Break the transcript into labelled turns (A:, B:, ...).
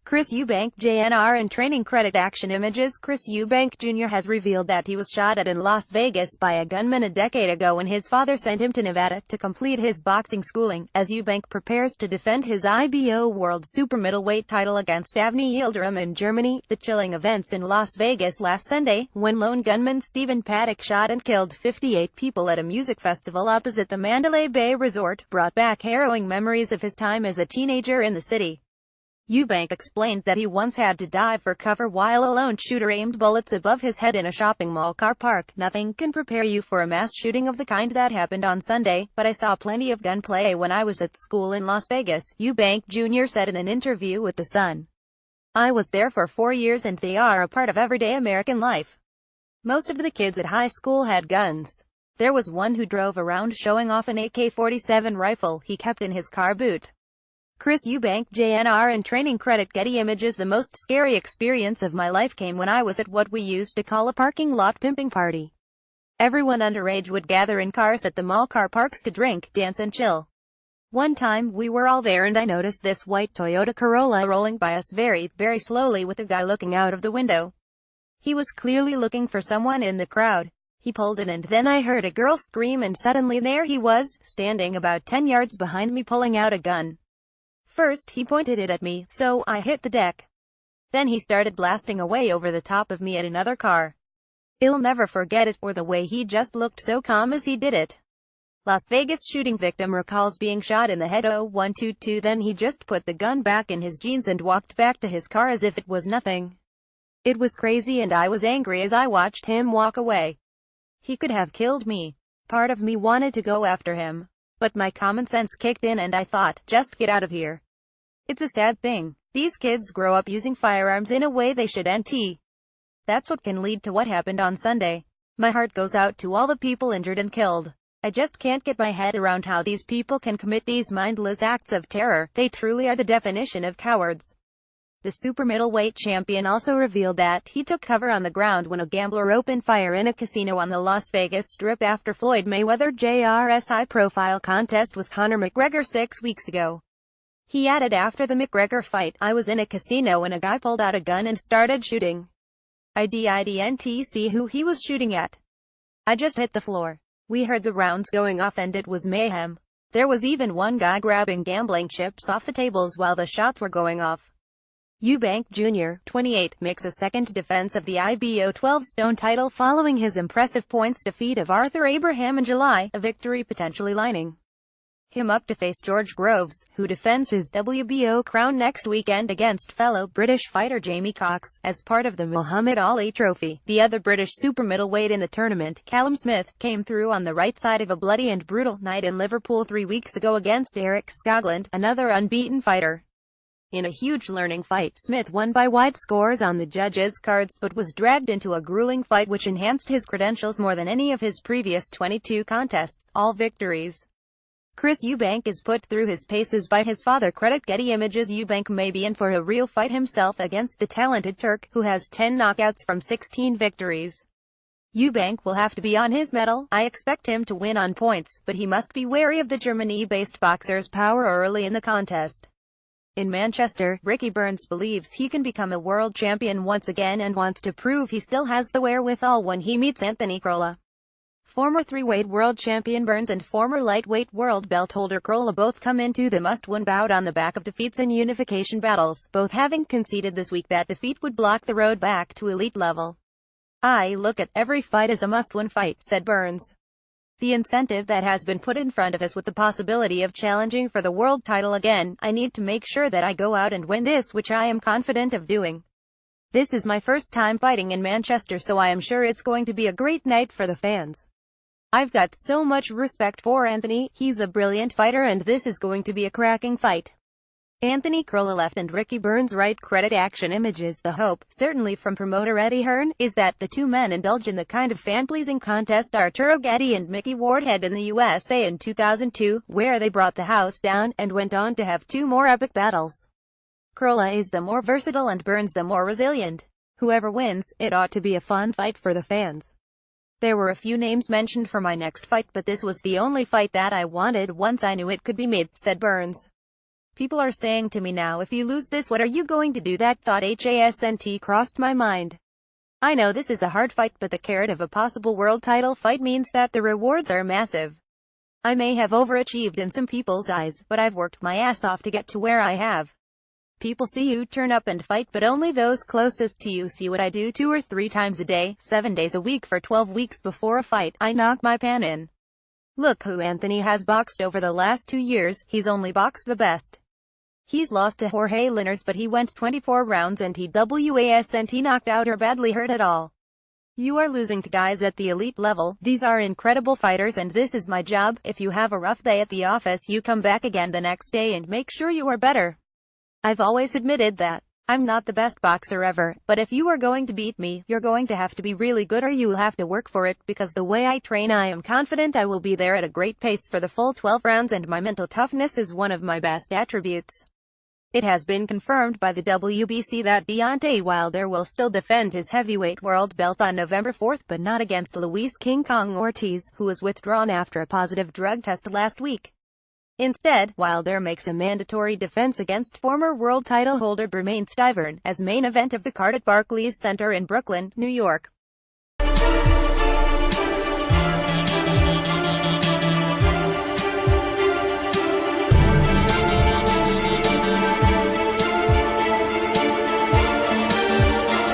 A: Chris Eubank Jr. in training credit action images. Chris Eubank Jr. has revealed that he was shot at in Las Vegas by a gunman a decade ago when his father sent him to Nevada to complete his boxing schooling, as Eubank prepares to defend his IBO World Super Middleweight title against Avni Yildirim in Germany. The chilling events in Las Vegas last Sunday, when lone gunman Stephen Paddock shot and killed 58 people at a music festival opposite the Mandalay Bay Resort, brought back harrowing memories of his time as a teenager in the city. Eubank explained that he once had to dive for cover while a lone shooter aimed bullets above his head in a shopping mall car park. "Nothing can prepare you for a mass shooting of the kind that happened on Sunday, but I saw plenty of gunplay when I was at school in Las Vegas," Eubank Jr. said in an interview with The Sun. "I was there for 4 years and they are a part of everyday American life. Most of the kids at high school had guns. There was one who drove around showing off an AK-47 rifle he kept in his car boot." Chris Eubank Jr. in training credit. Getty Images. "The most scary experience of my life came when I was at what we used to call a parking lot pimping party. Everyone underage would gather in cars at the mall car parks to drink, dance and chill. One time we were all there and I noticed this white Toyota Corolla rolling by us very, very slowly with a guy looking out of the window. He was clearly looking for someone in the crowd. He pulled in and then I heard a girl scream and suddenly there he was, standing about 10 yards behind me pulling out a gun. First he pointed it at me, so I hit the deck. Then he started blasting away over the top of me at another car. I'll never forget it, or the way he just looked so calm as he did it." Las Vegas shooting victim recalls being shot in the head. 0122 Then he just put the gun back in his jeans and walked back to his car as if it was nothing. "It was crazy and I was angry as I watched him walk away. He could have killed me. Part of me wanted to go after him. But my common sense kicked in and I thought, just get out of here. It's a sad thing. These kids grow up using firearms in a way they shouldn't. That's what can lead to what happened on Sunday. My heart goes out to all the people injured and killed. I just can't get my head around how these people can commit these mindless acts of terror. They truly are the definition of cowards." The super middleweight champion also revealed that he took cover on the ground when a gambler opened fire in a casino on the Las Vegas Strip after Floyd Mayweather Jr.'s high-profile contest with Conor McGregor 6 weeks ago. He added after the McGregor fight, "I was in a casino and a guy pulled out a gun and started shooting. I didn't see who he was shooting at. I just hit the floor. We heard the rounds going off and it was mayhem. There was even one guy grabbing gambling chips off the tables while the shots were going off." Eubank Jr., 28, makes a second defense of the IBO 12-stone title following his impressive points defeat of Arthur Abraham in July, a victory potentially lining him up to face George Groves, who defends his WBO crown next weekend against fellow British fighter Jamie Cox, as part of the Muhammad Ali Trophy. The other British super middleweight in the tournament, Callum Smith, came through on the right side of a bloody and brutal night in Liverpool 3 weeks ago against Eric Skoglund, another unbeaten fighter. In a huge learning fight, Smith won by wide scores on the judges' cards but was dragged into a grueling fight which enhanced his credentials more than any of his previous 22 contests, all victories. Chris Eubank is put through his paces by his father. Credit Getty Images. Eubank may be in for a real fight himself against the talented Turk, who has 10 knockouts from 16 victories. Eubank will have to be on his mettle. I expect him to win on points, but he must be wary of the Germany-based boxer's power early in the contest. In Manchester, Ricky Burns believes he can become a world champion once again and wants to prove he still has the wherewithal when he meets Anthony Crolla. Former 3-weight world champion Burns and former lightweight world belt holder Crolla both come into the must-win bout on the back of defeats in unification battles, both having conceded this week that defeat would block the road back to elite level. "I look at every fight as a must-win fight," said Burns. "The incentive that has been put in front of us with the possibility of challenging for the world title again, I need to make sure that I go out and win this, which I am confident of doing. This is my first time fighting in Manchester, so I am sure it's going to be a great night for the fans. I've got so much respect for Anthony, he's a brilliant fighter and this is going to be a cracking fight." Anthony Crolla left and Ricky Burns right. Credit Action Images. The hope, certainly from promoter Eddie Hearn, is that the two men indulge in the kind of fan-pleasing contest Arturo Gatti and Mickey Ward had in the USA in 2002, where they brought the house down, and went on to have 2 more epic battles. Crolla is the more versatile and Burns the more resilient. Whoever wins, it ought to be a fun fight for the fans. There were a few names mentioned for my next fight, but this was the only fight that I wanted once I knew it could be made, said Burns. People are saying to me now, if you lose this, what are you going to do? That thought hasn't crossed my mind. I know this is a hard fight, but the carrot of a possible world title fight means that the rewards are massive. I may have overachieved in some people's eyes, but I've worked my ass off to get to where I have. People see you turn up and fight, but only those closest to you see what I do 2 or 3 times a day, 7 days a week for 12 weeks before a fight. I knock my pan in. Look who Anthony has boxed over the last 2 years, he's only boxed the best. He's lost to Jorge Linares, but he went 24 rounds and he wasn't knocked out or badly hurt at all. You are losing to guys at the elite level. These are incredible fighters, and this is my job. If you have a rough day at the office, you come back again the next day and make sure you are better. I've always admitted that I'm not the best boxer ever, but if you are going to beat me, you're going to have to be really good, or you'll have to work for it, because the way I train, I am confident I will be there at a great pace for the full 12 rounds, and my mental toughness is one of my best attributes. It has been confirmed by the WBC that Deontay Wilder will still defend his heavyweight world belt on November 4th, but not against Luis King Kong Ortiz, who was withdrawn after a positive drug test last week. Instead, Wilder makes a mandatory defense against former world title holder Bermane Stiverne, as main event of the card at Barclays Center in Brooklyn, New York.